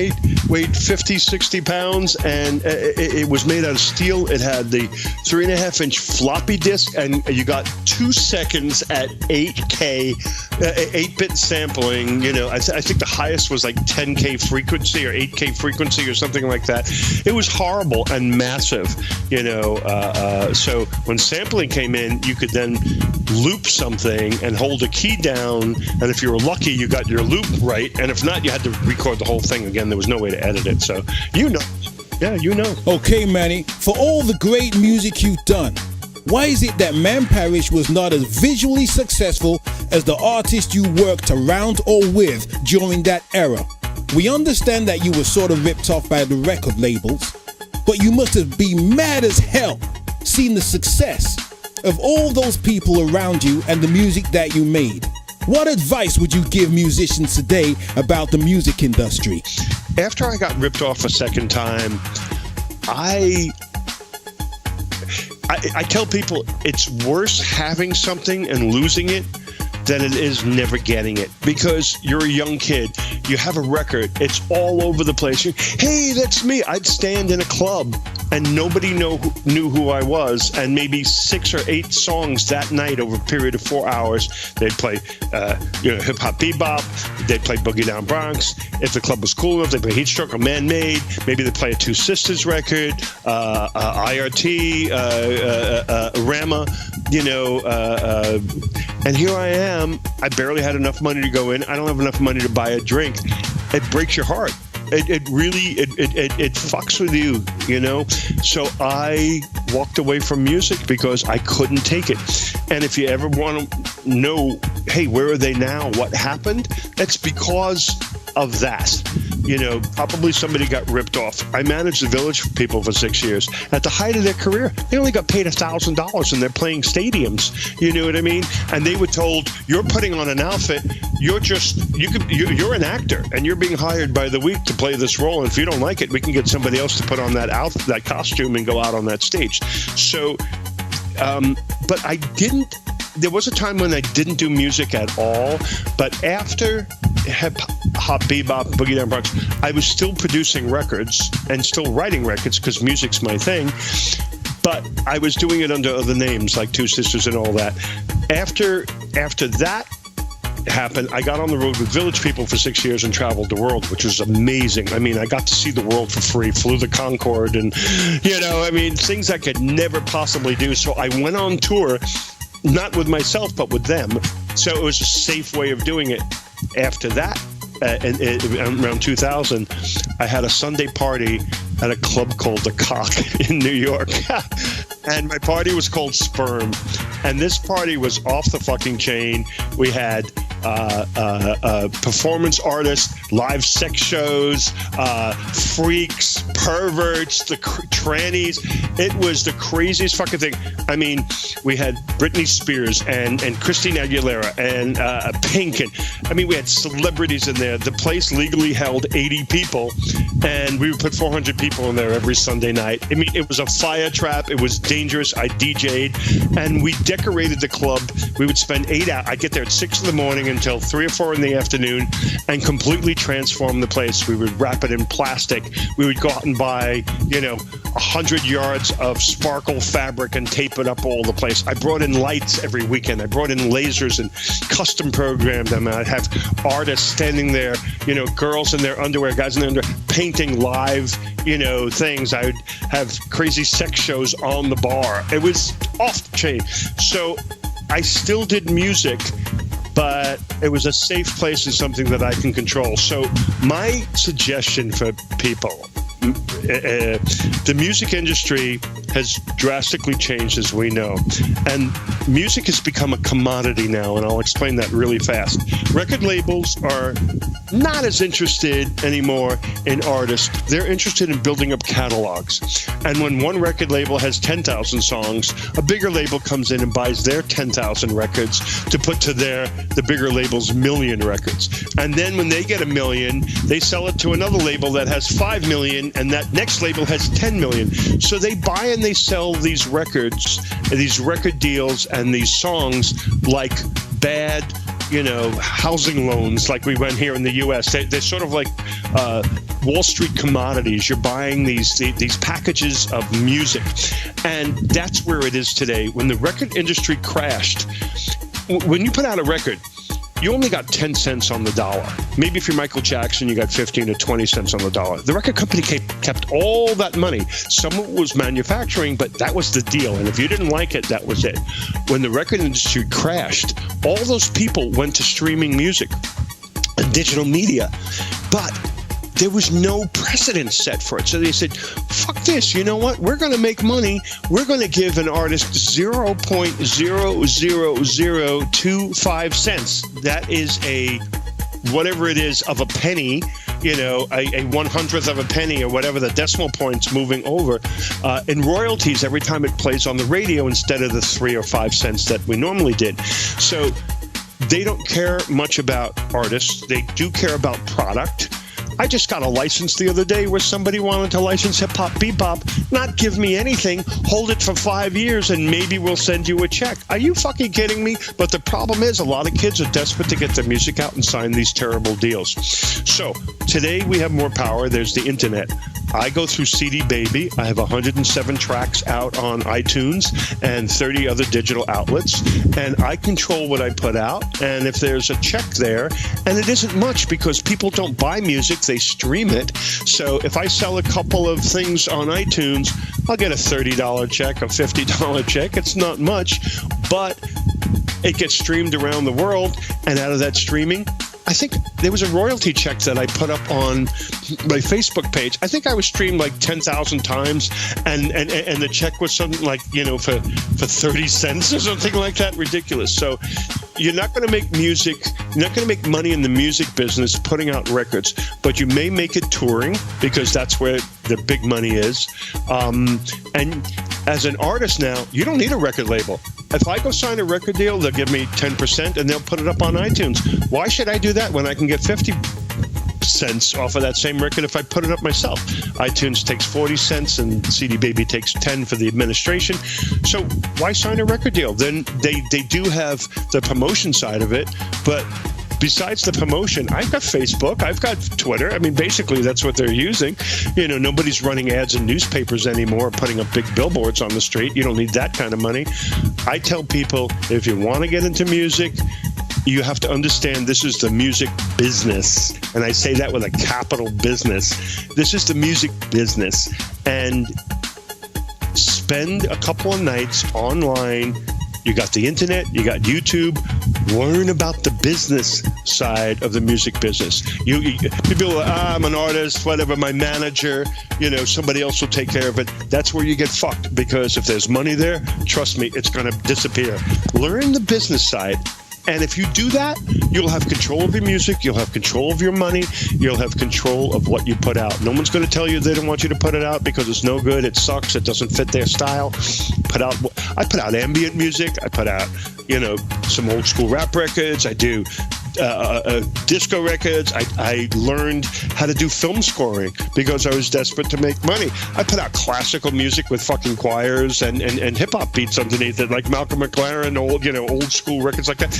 weighed 50, 60 pounds, and it was made out of steel. It had the 3.5-inch floppy disk, and you got 2 seconds at 8K, 8-bit sampling. You know, I think the highest was like 10K frequency or 8K frequency or something like that. It was horrible and massive, you know. So when sampling came in, you could then loop something and hold a key down, and if you were lucky, you got your loop right, and if not, you had to record the whole thing again. There was no way to edit it. So, you know. Yeah, you know. Okay, Manny, for all the great music you've done, why is it that Man Parrish was not as visually successful as the artists you worked around or with during that era? We understand that you were sort of ripped off by the record labels, but you must have been mad as hell seeing the success of all those people around you and the music that you made. What advice would you give musicians today about the music industry? After I got ripped off a second time, I tell people it's worse having something and losing it than it is never getting it, because you're a young kid, you have a record, it's all over the place. Hey, that's me. I'd stand in a club and nobody knew who I was, and maybe 6 or 8 songs that night over a period of 4 hours. They'd play hip hop bebop, they'd play Boogie Down Bronx. If the club was cool enough, they'd play Heat Stroke or Man Made. Maybe they'd play a Two Sisters record, IRT, Rama, and here I am. I barely had enough money to go in. I don't have enough money to buy a drink. It breaks your heart. It really fucks with you, you know? So I walked away from music because I couldn't take it. And if you ever want to know, hey, where are they now? What happened? That's because of that. You know, probably somebody got ripped off. I managed the Village people for 6 years. At the height of their career, they only got paid $1,000 and they're playing stadiums. You know what I mean? And they were told, you're putting on an outfit. You're an actor and you're being hired by the week to play this role. And if you don't like it, we can get somebody else to put on that outfit, that costume, and go out on that stage. So, but I didn't. There was a time when I didn't do music at all, but after hip hop, bebop, Boogie Down Bronx, I was still producing records and still writing records because music's my thing. But I was doing it under other names like Two Sisters and all that. After that happened, I got on the road with Village People for 6 years and traveled the world, which was amazing. I mean, I got to see the world for free, flew the Concorde, and things I could never possibly do. So I went on tour, not with myself, but with them. So it was a safe way of doing it. After that, around 2000, I had a Sunday party at a club called The Cock in New York. And my party was called Sperm. And this party was off the fucking chain. We had performance artists, live sex shows, freaks, perverts, the trannies. It was the craziest fucking thing. I mean, we had Britney Spears and Christina Aguilera and Pink, and I mean, we had celebrities in there. The place legally held 80 people, and we would put 400 people in there every Sunday night. I mean, it was a fire trap. It was dangerous. I DJ'd, and we decorated the club. We would spend 8 hours. I'd get there at 6 in the morning until 3 or 4 in the afternoon and completely transform the place. We would wrap it in plastic. We would go out and buy, 100 yards of sparkle fabric and tape it up all the place. I brought in lights every weekend. I brought in lasers and custom programmed them. I'd have artists standing there, girls in their underwear, guys in their underwear, painting live, things. I would have crazy sex shows on the bar. It was off the chain. So I still did music, but it was a safe place and something that I can control. So my suggestion for people, the music industry has drastically changed, as we know, and music has become a commodity now, and I'll explain that really fast. Record labels are not as interested anymore in artists. They're interested in building up catalogs. And when one record label has 10,000 songs, a bigger label comes in and buys their 10,000 records to put to the bigger label's million records. And then when they get a million, they sell it to another label that has 5 million, and that next label has 10 million. So they buy and they sell these records, these record deals, and these songs like bad, housing loans, like we went here in the U.S. They're sort of like Wall Street commodities. You're buying these packages of music, and that's where it is today. When the record industry crashed, when you put out a record, you only got 10 cents on the dollar. Maybe if you're Michael Jackson, you got 15 to 20 cents on the dollar. The record company kept all that money. Some of it was manufacturing, but that was the deal. And if you didn't like it, that was it. When the record industry crashed, all those people went to streaming music and digital media. But there was no precedent set for it. So they said, fuck this, you know what? We're going to make money. We're going to give an artist 0.00025 cents. That is whatever it is of a penny, a 100th of a penny or whatever the decimal point's moving over in royalties every time it plays on the radio instead of the 3 or 5 cents that we normally did. So they don't care much about artists. They do care about product. I just got a license the other day where somebody wanted to license hip-hop, bebop, not give me anything, hold it for 5 years, and maybe we'll send you a check. Are you fucking kidding me? But the problem is a lot of kids are desperate to get their music out and sign these terrible deals. So today we have more power. There's the internet. I go through CD Baby. I have 107 tracks out on iTunes and 30 other digital outlets, and I control what I put out. And if there's a check there, and it isn't much because people don't buy music, they stream it. So if I sell a couple of things on iTunes, I'll get a $30 check, a $50 check. It's not much, but it gets streamed around the world, and out of that streaming, I think there was a royalty check that I put up on my Facebook page. I think I was streamed like 10,000 times, and the check was something like, for 30 cents or something like that. Ridiculous. So you're not going to make music, you're not going to make money in the music business putting out records, but you may make it touring because that's where the big money is. And as an artist now, you don't need a record label. If I go sign a record deal, they'll give me 10% and they'll put it up on iTunes. Why should I do that when I can get 50 cents off of that same record if I put it up myself? iTunes takes 40 cents and CD Baby takes 10 for the administration. So why sign a record deal? Then they do have the promotion side of it, but besides the promotion, I've got Facebook, I've got Twitter. I mean, basically, that's what they're using. Nobody's running ads in newspapers anymore, putting up big billboards on the street. You don't need that kind of money. I tell people, if you want to get into music, you have to understand this is the music business. And I say that with a capital business. This is the music business. And spend a couple of nights online. You got the internet, you got YouTube. Learn about the business side of the music business. People are, I'm an artist, whatever, my manager, somebody else will take care of it. That's where you get fucked, because if there's money there, trust me, it's going to disappear. Learn the business side. And if you do that, you'll have control of your music, you'll have control of your money, you'll have control of what you put out. No one's going to tell you they don't want you to put it out because it's no good, it sucks, it doesn't fit their style. I put out ambient music, I put out, some old school rap records, I do disco records. I learned how to do film scoring because I was desperate to make money. I put out classical music with fucking choirs and hip hop beats underneath it, like Malcolm McLaren, old school records like that.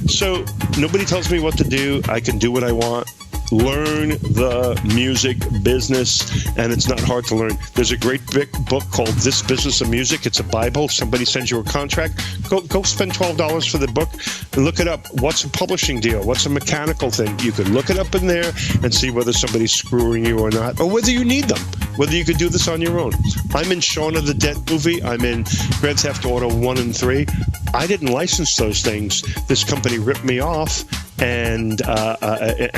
So nobody tells me what to do. I can do what I want. Learn the music business, and it's not hard to learn. There's a great big book called This Business of Music. It's a Bible. Somebody sends you a contract. Go spend $12 for the book and look it up. What's a publishing deal? What's a mechanical thing? You can look it up in there and see whether somebody's screwing you or not, or whether you need them, whether you could do this on your own. I'm in Shaun of the Dead movie. I'm in Grand Theft Auto 1 and 3. I didn't license those things. This company ripped me off and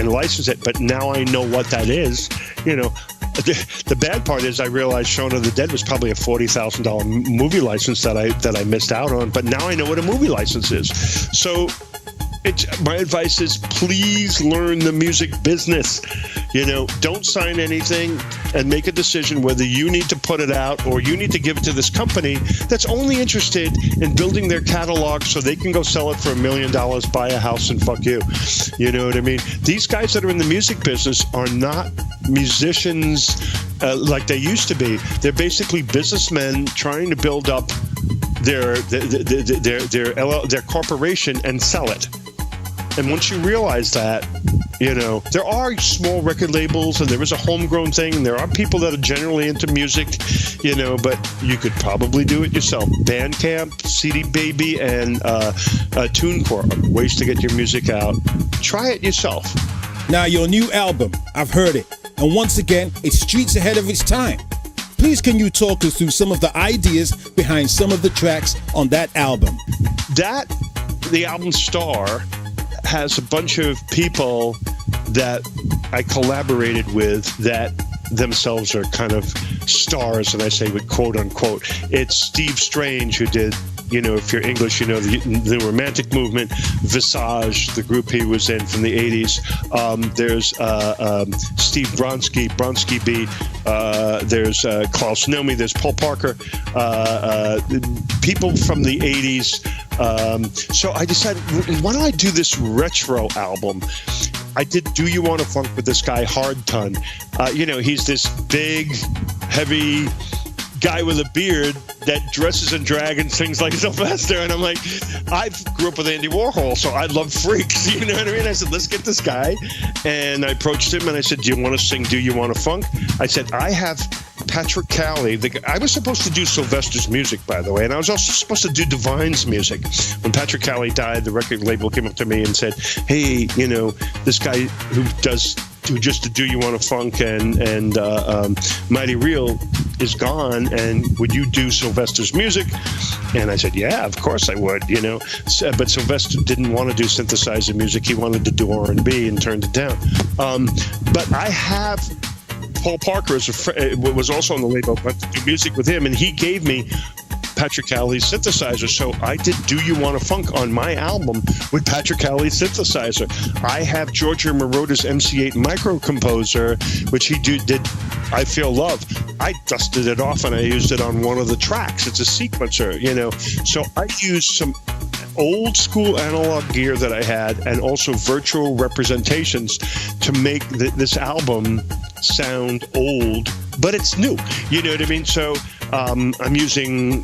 license it, but now I know what that is. The bad part is I realized Shaun of the Dead was probably a $40,000 movie license that I missed out on, but now I know what a movie license is. So my advice is please learn the music business. Don't sign anything and make a decision whether you need to put it out or you need to give it to this company that's only interested in building their catalog so they can go sell it for $1 million, buy a house, and fuck you. You know what I mean? These guys that are in the music business are not musicians like they used to be. They're basically businessmen trying to build up their corporation and sell it. And once you realize that, there are small record labels and there is a homegrown thing. And there are people that are generally into music, but you could probably do it yourself. Bandcamp, CD Baby, and TuneCore are ways to get your music out. Try it yourself. Now, your new album, I've heard it. And once again, it's streets ahead of its time. Please, can you talk us through some of the ideas behind some of the tracks on that album? The album Star has a bunch of people that I collaborated with that themselves are kind of stars, and I say with quote unquote. It's Steve Strange who did, if you're English, the Romantic Movement, Visage, the group he was in from the 80s. There's Steve Bronski B. There's Klaus Nomi. There's Paul Parker. People from the 80s. So I decided, why don't I do this retro album? I did Do You Want to Funk with this guy, Hard Ton. He's this big, heavy guy with a beard that dresses in drag and sings like Sylvester. And I'm like, I grew up with Andy Warhol, so I love freaks. You know what I mean? I said, let's get this guy. And I approached him and I said, do you want to sing Do You Want to Funk? I said, I have Patrick Cowley. I was supposed to do Sylvester's music, by the way, and I was also supposed to do Divine's music. When Patrick Cowley died, the record label came up to me and said, hey, this guy who just to Do You Want to Funk and Mighty Real is gone, and would you do Sylvester's music? And I said, yeah, of course I would, but Sylvester didn't want to do synthesizer music. He wanted to do R&B and turned it down. But I have Paul Parker was also on the label, but to do music with him, and he gave me Patrick Cowley's synthesizer. So I did Do You Want to Funk on my album with Patrick Cowley's synthesizer. I have Giorgio Moroder's MC8 micro composer, which he did I Feel Love. I dusted it off and I used it on one of the tracks. It's a sequencer, So I used some old school analog gear that I had and also virtual representations to make this album sound old, but it's new. You know what I mean? So I'm using,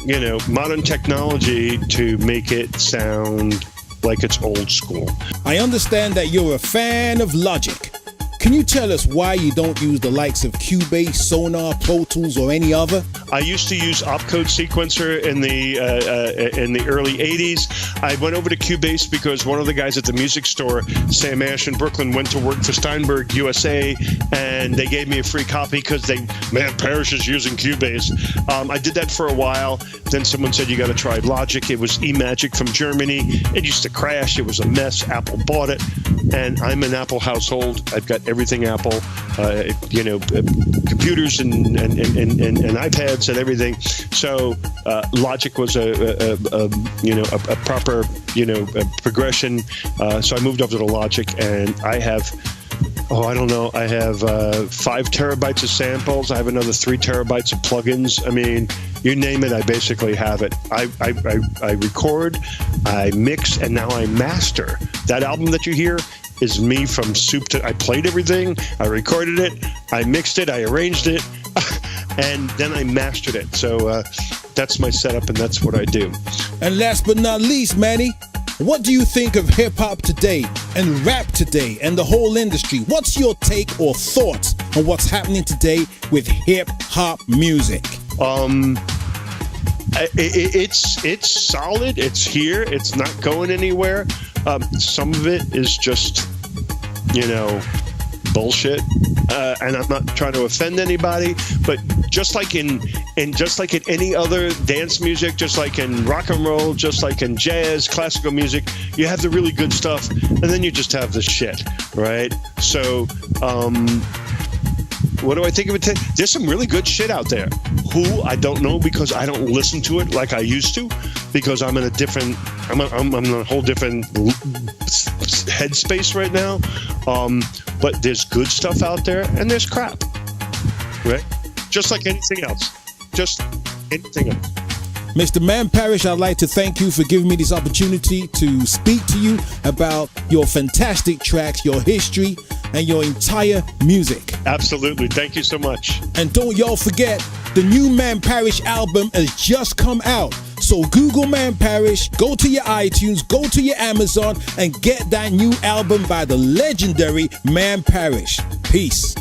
modern technology to make it sound like it's old school. I understand that you're a fan of Logic. Can you tell us why you don't use the likes of Cubase, Sonar, Pro Tools, or any other? I used to use opcode sequencer in the early 80s. I went over to Cubase because one of the guys at the music store, Sam Ash in Brooklyn, went to work for Steinberg USA, and they gave me a free copy because Man Parrish is using Cubase. I did that for a while. Then someone said, you got to try Logic. It was eMagic from Germany. It used to crash. It was a mess. Apple bought it. and I'm an Apple household. I've got everything Apple, computers and iPads and everything. So Logic was a proper progression. So I moved over to Logic, and I have. I have 5 terabytes of samples. I have another 3 terabytes of plugins. I mean, you name it, I basically have it. I record, I mix, and now I master. That album that you hear is me from soup to... I played everything, I recorded it, I mixed it, I arranged it, and then I mastered it. So that's my setup, and that's what I do. And last but not least, Manny, what do you think of hip-hop today and rap today and the whole industry? What's your take or thoughts on what's happening today with hip-hop music? It's solid. It's here. It's not going anywhere. Some of it is just, bullshit. And I'm not trying to offend anybody, but just like in any other dance music, just like in rock and roll, just like in jazz, classical music, you have the really good stuff, and then you just have the shit, right? So, what do I think of it? There's some really good shit out there. Who I don't know, because I don't listen to it like I used to, because I'm in a different, I'm in a whole different headspace right now. But there's good stuff out there, and there's crap, right? Just like anything else. Just anything else. Mr. Man Parrish, I'd like to thank you for giving me this opportunity to speak to you about your fantastic tracks, your history, and your entire music. Absolutely. Thank you so much. And don't y'all forget, the new Man Parrish album has just come out. So Google Man Parrish, go to your iTunes, go to your Amazon, and get that new album by the legendary Man Parrish. Peace.